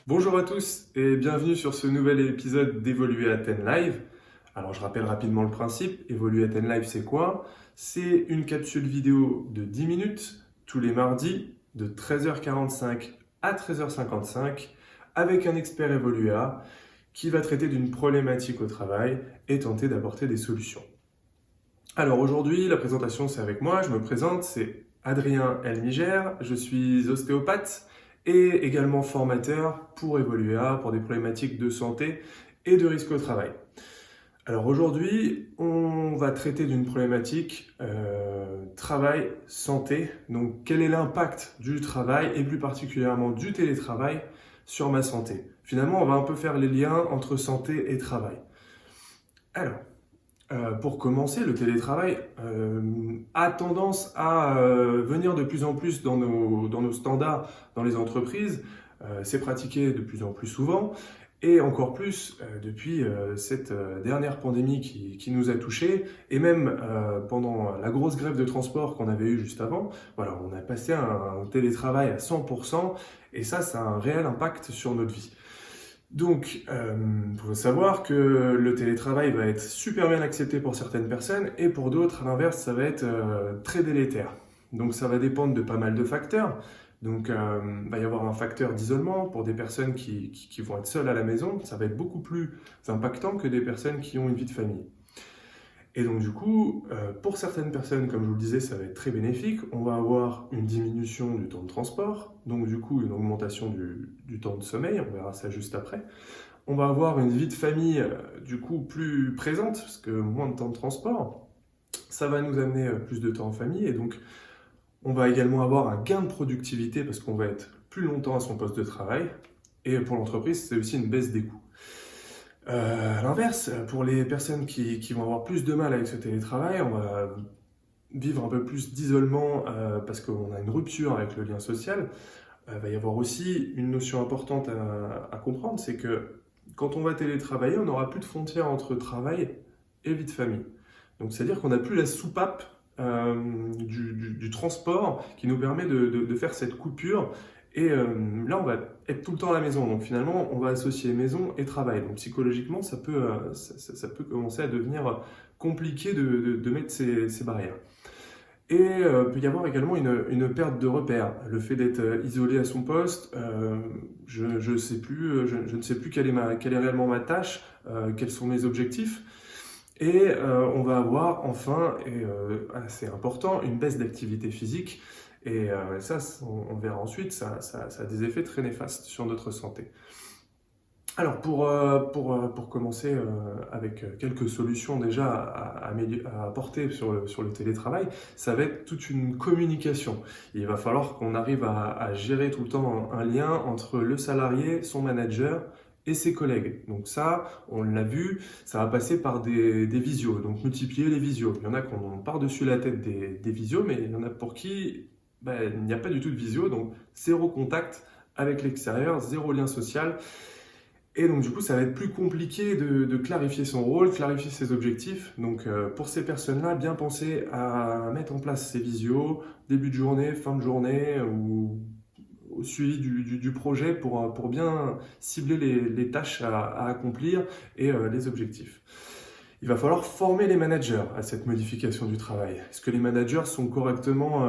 Bonjour à tous et bienvenue sur ce nouvel épisode d'Evoluer Athènes Live. Alors je rappelle rapidement le principe. Evoluer Athènes Live, c'est quoi? C'est une capsule vidéo de 10 minutes tous les mardis de 13h45 à 13h55 avec un expert Evolua qui va traiter d'une problématique au travail et tenter d'apporter des solutions. Alors aujourd'hui, la présentation c'est avec moi, je me présente, c'est Adrien Elmiger, je suis ostéopathe et également formateur pour Evolua, pour des problématiques de santé et de risque au travail. Alors aujourd'hui, on va traiter d'une problématique travail-santé. Donc quel est l'impact du travail et plus particulièrement du télétravail sur ma santé? Finalement, on va un peu faire les liens entre santé et travail. Alors, pour commencer, le télétravail a tendance à venir de plus en plus dans nos standards dans les entreprises. C'est pratiqué de plus en plus souvent et encore plus depuis cette dernière pandémie qui nous a touchés et même pendant la grosse grève de transport qu'on avait eue juste avant. Voilà, on a passé un télétravail à 100% et ça a un réel impact sur notre vie. Donc, il faut savoir que le télétravail va être super bien accepté pour certaines personnes et pour d'autres, à l'inverse, ça va être très délétère. Donc, ça va dépendre de pas mal de facteurs. Donc, il va y avoir un facteur d'isolement pour des personnes qui vont être seules à la maison. Ça va être beaucoup plus impactant que des personnes qui ont une vie de famille. Et donc du coup, pour certaines personnes, comme je vous le disais, ça va être très bénéfique. On va avoir une diminution du temps de transport, donc du coup une augmentation du temps de sommeil, on verra ça juste après. On va avoir une vie de famille du coup plus présente, parce que moins de temps de transport. Ça va nous amener plus de temps en famille, et donc on va également avoir un gain de productivité, parce qu'on va être plus longtemps à son poste de travail. Et pour l'entreprise, c'est aussi une baisse des coûts. À l'inverse, pour les personnes qui vont avoir plus de mal avec ce télétravail, on va vivre un peu plus d'isolement parce qu'on a une rupture avec le lien social. Il va y avoir aussi une notion importante à comprendre, c'est que quand on va télétravailler, on n'aura plus de frontières entre travail et vie de famille. Donc c'est-à-dire qu'on n'a plus la soupape du transport qui nous permet de faire cette coupure. Et là, on va être tout le temps à la maison. Donc finalement, on va associer maison et travail. Donc psychologiquement, ça peut commencer à devenir compliqué de mettre ces barrières. Et peut y avoir également une perte de repères. Le fait d'être isolé à son poste, je sais plus, je ne sais plus quelle est réellement ma tâche, quels sont mes objectifs. Et on va avoir enfin, et assez important, une baisse d'activité physique. Et ça, on verra ensuite, ça a des effets très néfastes sur notre santé. Alors pour commencer avec quelques solutions déjà à apporter sur le télétravail, ça va être toute une communication. Il va falloir qu'on arrive à gérer tout le temps un lien entre le salarié, son manager et ses collègues. Donc ça, on l'a vu, ça va passer par des visios, donc multiplier les visios. Il y en a qu'on ont par-dessus la tête des visios, mais il y en a pour qui il n'y a pas du tout de visio, donc zéro contact avec l'extérieur, zéro lien social. Et donc du coup, ça va être plus compliqué de clarifier son rôle, clarifier ses objectifs. Donc pour ces personnes-là, bien penser à mettre en place ces visios, début de journée, fin de journée, ou au suivi du projet pour bien cibler les tâches à accomplir et les objectifs. Il va falloir former les managers à cette modification du travail. Est-ce que les managers sont correctement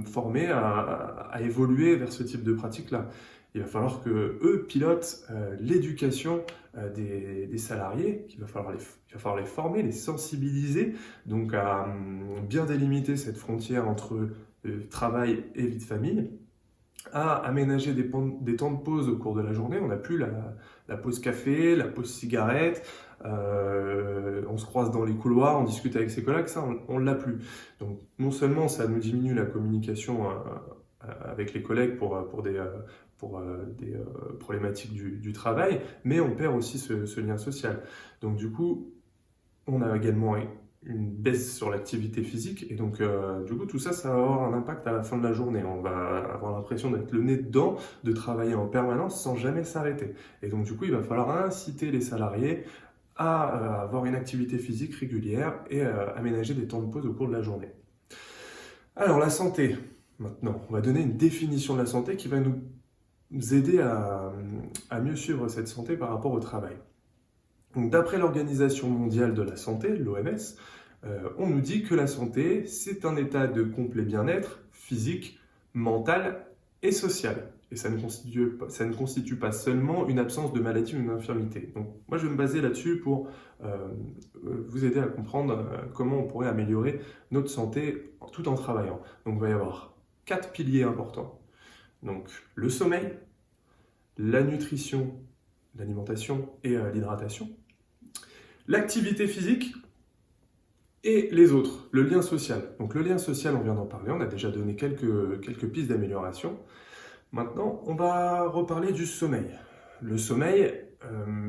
formés à évoluer vers ce type de pratique-là? Il va falloir que eux pilotent l'éducation des salariés, il va falloir les former, les sensibiliser, donc à bien délimiter cette frontière entre travail et vie de famille, à aménager des temps de pause au cours de la journée. On n'a plus la pause café, la pause cigarette, on se croise dans les couloirs, on discute avec ses collègues, ça on l'a plus. Donc non seulement ça nous diminue la communication avec les collègues pour des problématiques du travail, mais on perd aussi ce lien social. Donc du coup, on a également une baisse sur l'activité physique, et donc du coup tout ça, ça va avoir un impact à la fin de la journée. On va avoir l'impression d'être le nez dedans, de travailler en permanence sans jamais s'arrêter. Et donc du coup, il va falloir inciter les salariés à avoir une activité physique régulière et aménager des temps de pause au cours de la journée. Alors la santé, maintenant, on va donner une définition de la santé qui va nous aider à mieux suivre cette santé par rapport au travail. Donc, d'après l'Organisation mondiale de la santé, l'OMS, on nous dit que la santé, c'est un état de complet bien-être physique, mental et social. Et ça ne constitue pas seulement une absence de maladie ou une infirmité. Donc, moi, je vais me baser là-dessus pour vous aider à comprendre comment on pourrait améliorer notre santé tout en travaillant. Donc, il va y avoir 4 piliers importants. Donc, le sommeil, la nutrition, l'alimentation et l'hydratation, l'activité physique et les autres, le lien social. Donc le lien social, on vient d'en parler, on a déjà donné quelques pistes d'amélioration. Maintenant, on va reparler du sommeil. Le sommeil,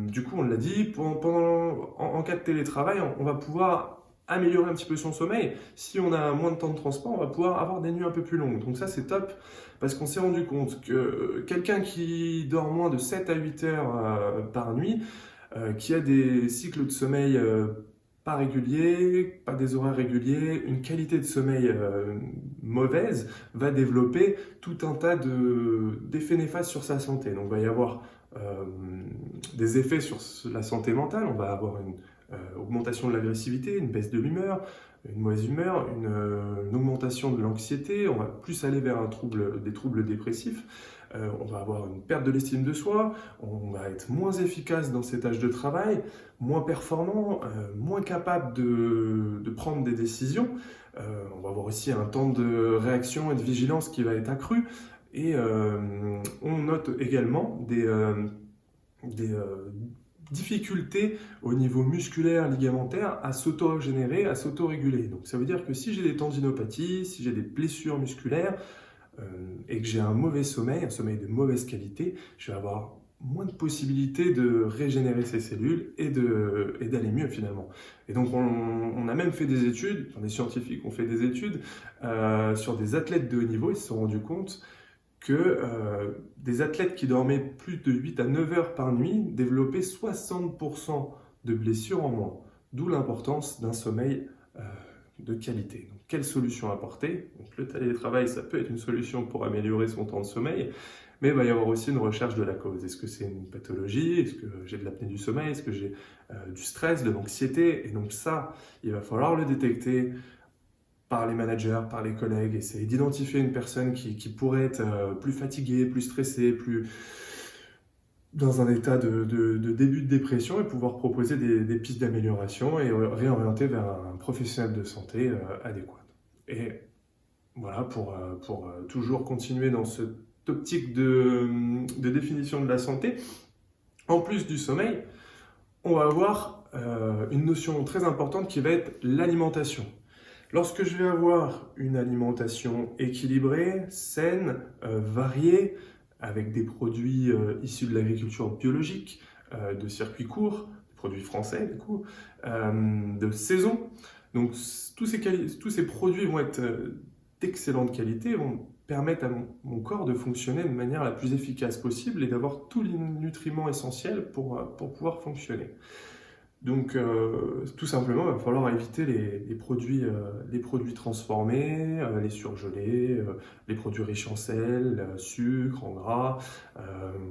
du coup, on l'a dit, en cas de télétravail, on va pouvoir améliorer un petit peu son sommeil. Si on a moins de temps de transport, on va pouvoir avoir des nuits un peu plus longues. Donc ça, c'est top, parce qu'on s'est rendu compte que quelqu'un qui dort moins de 7 à 8 heures par nuit, qui a des cycles de sommeil pas réguliers, pas des horaires réguliers, une qualité de sommeil mauvaise, va développer tout un tas d'effets néfastes sur sa santé. Donc il va y avoir des effets sur la santé mentale, on va avoir une augmentation de l'agressivité, une baisse de l'humeur, une mauvaise humeur, une augmentation de l'anxiété, on va plus aller vers des troubles dépressifs. On va avoir une perte de l'estime de soi, on va être moins efficace dans ses tâches de travail, moins performant, moins capable de prendre des décisions. On va avoir aussi un temps de réaction et de vigilance qui va être accru. Et on note également des difficultés au niveau musculaire, ligamentaire, à s'auto-régénérer, à s'auto-réguler. Donc ça veut dire que si j'ai des tendinopathies, si j'ai des blessures musculaires, et que j'ai un mauvais sommeil, un sommeil de mauvaise qualité, je vais avoir moins de possibilités de régénérer ces cellules et d'aller mieux finalement. Et donc on a même fait des études, des scientifiques ont fait des études sur des athlètes de haut niveau, ils se sont rendus compte que des athlètes qui dormaient plus de 8 à 9 heures par nuit développaient 60% de blessures en moins. D'où l'importance d'un sommeil de qualité. Donc, quelle solution apporter? Donc, le télétravail, ça peut être une solution pour améliorer son temps de sommeil, mais il va y avoir aussi une recherche de la cause. Est-ce que c'est une pathologie? Est-ce que j'ai de l'apnée du sommeil? Est-ce que j'ai du stress, de l'anxiété? Et donc ça, il va falloir le détecter par les managers, par les collègues, essayer d'identifier une personne qui pourrait être plus fatiguée, plus stressée, plus dans un état de début de dépression et pouvoir proposer des pistes d'amélioration et réorienter vers un professionnel de santé adéquat. Et voilà, pour toujours continuer dans cette optique de définition de la santé, en plus du sommeil, on va avoir une notion très importante qui va être l'alimentation. Lorsque je vais avoir une alimentation équilibrée, saine, variée, avec des produits issus de l'agriculture biologique, de circuits courts, des produits français du coup, de saison. Donc tous ces produits vont être d'excellente qualité, vont permettre à mon corps de fonctionner de manière la plus efficace possible et d'avoir tous les nutriments essentiels pour pouvoir fonctionner. Donc, tout simplement, il va falloir éviter les produits transformés, les surgelés, les produits riches en sel, sucre, en gras,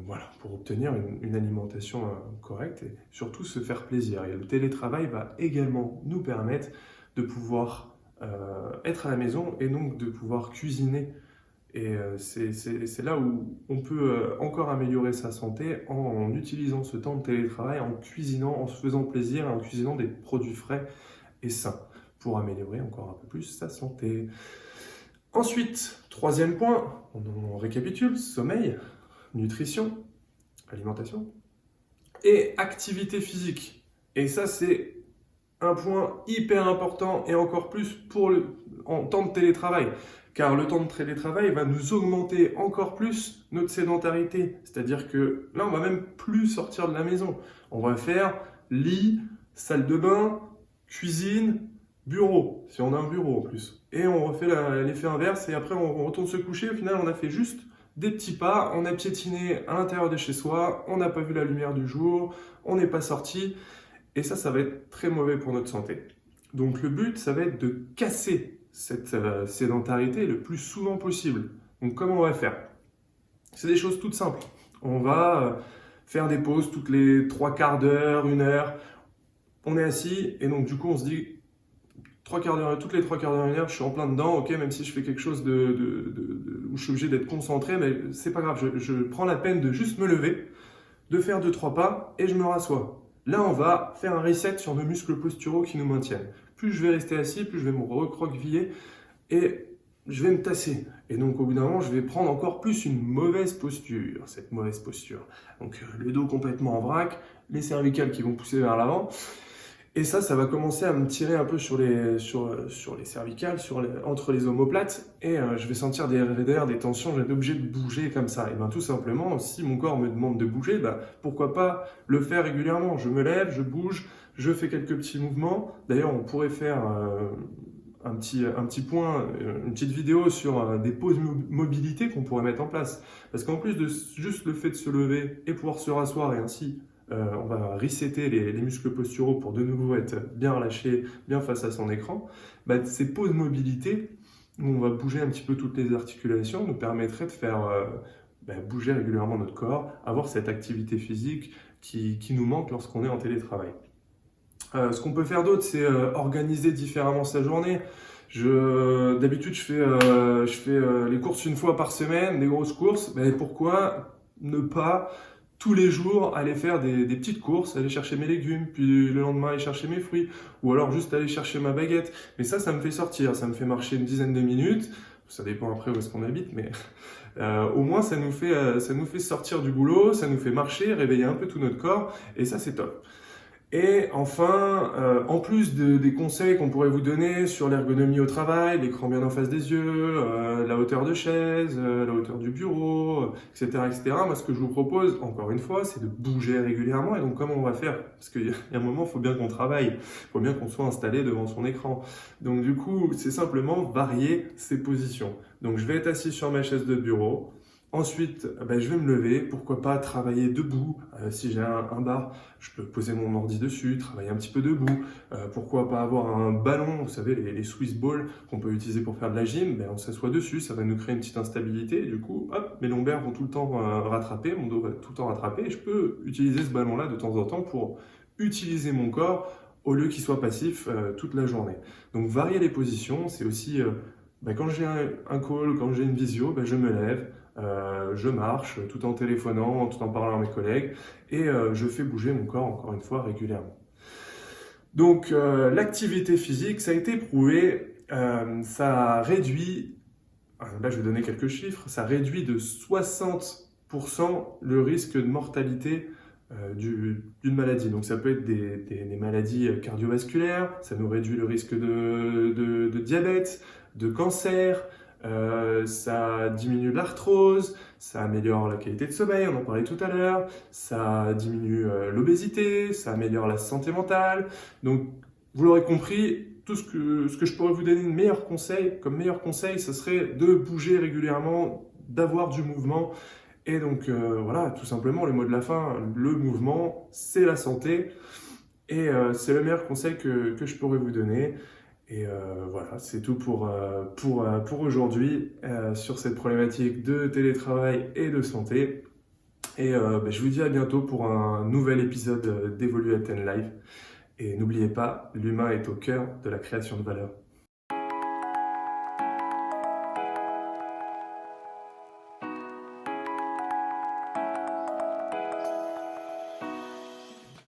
voilà, pour obtenir une alimentation correcte et surtout se faire plaisir. Et le télétravail va également nous permettre de pouvoir être à la maison et donc de pouvoir cuisiner. Et c'est là où on peut encore améliorer sa santé en utilisant ce temps de télétravail, en cuisinant, en se faisant plaisir, et en cuisinant des produits frais et sains pour améliorer encore un peu plus sa santé. Ensuite, troisième point, on récapitule, sommeil, nutrition, alimentation et activité physique. Et ça, c'est un point hyper important et encore plus en temps de télétravail. Car le temps de télétravail va nous augmenter encore plus notre sédentarité. C'est-à-dire que là, on va même plus sortir de la maison. On va faire lit, salle de bain, cuisine, bureau, si on a un bureau en plus. Et on refait l'effet inverse et après on retourne se coucher. Au final, on a fait juste des petits pas, on a piétiné à l'intérieur de chez soi, on n'a pas vu la lumière du jour, on n'est pas sorti. Et ça va être très mauvais pour notre santé. Donc le but, ça va être de casser cette sédentarité le plus souvent possible. Donc comment on va faire? C'est des choses toutes simples. On va faire des pauses toutes les 3/4 d'heure, 1 heure. On est assis et donc du coup on se dit toutes les 3/4 d'heure, 1 heure, je suis en plein dedans, ok, même si je fais quelque chose où je suis obligé d'être concentré, mais c'est pas grave, je prends la peine de juste me lever, de faire 2-3 pas et je me rassois. Là, on va faire un reset sur nos muscles posturaux qui nous maintiennent. Plus je vais rester assis, plus je vais me recroqueviller et je vais me tasser. Et donc, au bout d'un moment, je vais prendre encore plus une mauvaise posture, cette mauvaise posture. Donc, le dos complètement en vrac, les cervicales qui vont pousser vers l'avant. Et ça va commencer à me tirer un peu sur les cervicales, entre les omoplates, et je vais sentir des raideurs, des tensions, je vais être obligé de bouger comme ça. Et bien tout simplement, si mon corps me demande de bouger, pourquoi pas le faire régulièrement. Je me lève, je bouge, je fais quelques petits mouvements. D'ailleurs, on pourrait faire un petit point, une petite vidéo sur des pauses mobilité qu'on pourrait mettre en place. Parce qu'en plus de juste le fait de se lever et pouvoir se rasseoir et ainsi on va resetter les muscles posturaux pour de nouveau être bien relâché, bien face à son écran. Ces pauses mobilité, où on va bouger un petit peu toutes les articulations, nous permettraient de faire bouger régulièrement notre corps, avoir cette activité physique qui nous manque lorsqu'on est en télétravail. Ce qu'on peut faire d'autre, c'est organiser différemment sa journée. D'habitude, je fais les courses une fois par semaine, des grosses courses. Pourquoi ne pas tous les jours aller faire des petites courses, aller chercher mes légumes, puis le lendemain aller chercher mes fruits, ou alors juste aller chercher ma baguette. Mais ça me fait sortir, ça me fait marcher une dizaine de minutes. Ça dépend après où est-ce qu'on habite, mais au moins ça nous fait sortir du boulot, ça nous fait marcher, réveiller un peu tout notre corps, et ça c'est top. Et enfin, en plus des conseils qu'on pourrait vous donner sur l'ergonomie au travail, l'écran bien en face des yeux, la hauteur de chaise, la hauteur du bureau, etc., etc., moi ce que je vous propose, encore une fois, c'est de bouger régulièrement. Et donc comment on va faire? Parce qu'il y a un moment, il faut bien qu'on travaille, il faut bien qu'on soit installé devant son écran. Donc du coup, c'est simplement varier ses positions. Donc je vais être assis sur ma chaise de bureau. Ensuite, je vais me lever, pourquoi pas travailler debout. Si j'ai un bar, je peux poser mon ordi dessus, travailler un petit peu debout. Pourquoi pas avoir un ballon, vous savez, les Swiss balls qu'on peut utiliser pour faire de la gym, on s'assoit dessus, ça va nous créer une petite instabilité. Et du coup, hop, mes lombaires vont tout le temps rattraper, mon dos va tout le temps rattraper. Et je peux utiliser ce ballon-là de temps en temps pour utiliser mon corps au lieu qu'il soit passif toute la journée. Donc varier les positions, c'est aussi, quand j'ai un call, quand j'ai une visio, je me lève. Je marche tout en téléphonant, tout en parlant à mes collègues et je fais bouger mon corps encore une fois régulièrement. Donc l'activité physique, ça a été prouvé, ça réduit, là je vais donner quelques chiffres, ça réduit de 60% le risque de mortalité d'une maladie. Donc ça peut être des maladies cardiovasculaires, ça nous réduit le risque de diabète, de cancer, ça diminue l'arthrose, ça améliore la qualité de sommeil, on en parlait tout à l'heure, ça diminue l'obésité, ça améliore la santé mentale. Donc vous l'aurez compris, tout ce que je pourrais vous donner comme meilleur conseil, ce serait de bouger régulièrement, d'avoir du mouvement. Et donc voilà, tout simplement, le mot de la fin, le mouvement, c'est la santé. Et c'est le meilleur conseil que je pourrais vous donner. Et voilà, c'est tout pour aujourd'hui sur cette problématique de télétravail et de santé. Et je vous dis à bientôt pour un nouvel épisode d'Evolue at 10 Live. Et n'oubliez pas, l'humain est au cœur de la création de valeur.